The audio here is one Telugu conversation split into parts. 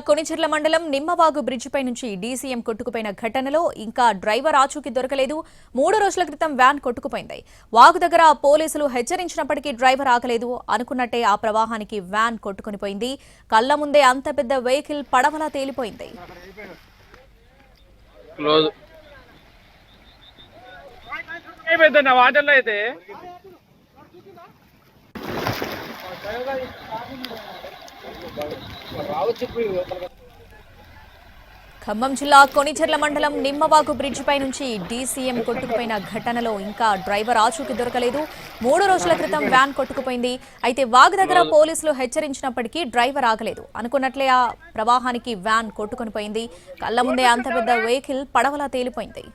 కొణిచెర్ల మండలం నిమ్మవాగు బ్రిడ్జిపై నుంచి డీసీఎం కొట్టుకుపోయిన ఘటనలో ఇంకా డ్రైవర్ ఆచూకీ దొరకలేదు. 3 రోజుల క్రితం వ్యాన్ కొట్టుకుపోయింది. వాగు దగ్గర పోలీసులు హెచ్చరించినప్పటికీ డ్రైవర్ ఆగలేదు. అనుకున్నట్టే ఆ ప్రవాహానికి వ్యాన్ కొట్టుకునిపోయింది. కళ్ల ముందే అంత పెద్ద వెహికల్ పడవలా తేలిపోయింది. ఖమ్మం జిల్లా కొణిచెర్ల మండలం నిమ్మవాగు బ్రిడ్జిపై నుంచి డీసీఎం కొట్టుకుపోయిన ఘటనలో ఇంకా డ్రైవర్ ఆచూకీ దొరకలేదు. 3 రోజుల క్రితం వ్యాన్ కొట్టుకుపోయింది. అయితే వాగు దగ్గర పోలీసులు హెచ్చరించినప్పటికీ డ్రైవర్ ఆగలేదు. అనుకున్నట్లే ఆ ప్రవాహానికి వ్యాన్ కొట్టుకునిపోయింది. కళ్ల ముందే అంత పెద్ద వెహికల్ పడవలా తేలిపోయింది.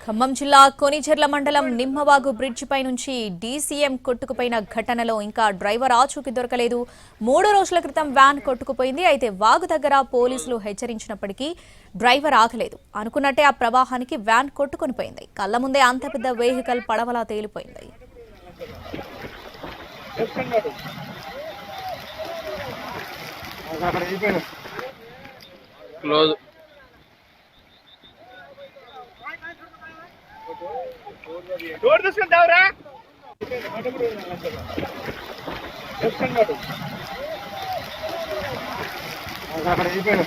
ఖమ్మం జిల్లా కొణిచెర్ల మండలం నిమ్మవాగు బ్రిడ్జిపై నుంచి డీసీఎం కొట్టుకుపోయిన ఘటనలో ఇంకా డ్రైవర్ ఆచూకీ దొరకలేదు. 3 రోజుల క్రితం వ్యాన్ కొట్టుకుపోయింది. అయితే వాగు దగ్గర పోలీసులు హెచ్చరించినప్పటికీ డ్రైవర్ ఆగలేదు. అనుకున్నట్టే ఆ ప్రవాహానికి వ్యాన్ కొట్టుకునిపోయింది. కళ్ల ముందే అంత పెద్ద వెహికల్ పడవలా తేలిపోయింది. డోర్ తీసుకుంటావురా అక్కడ అయిపోయాడు.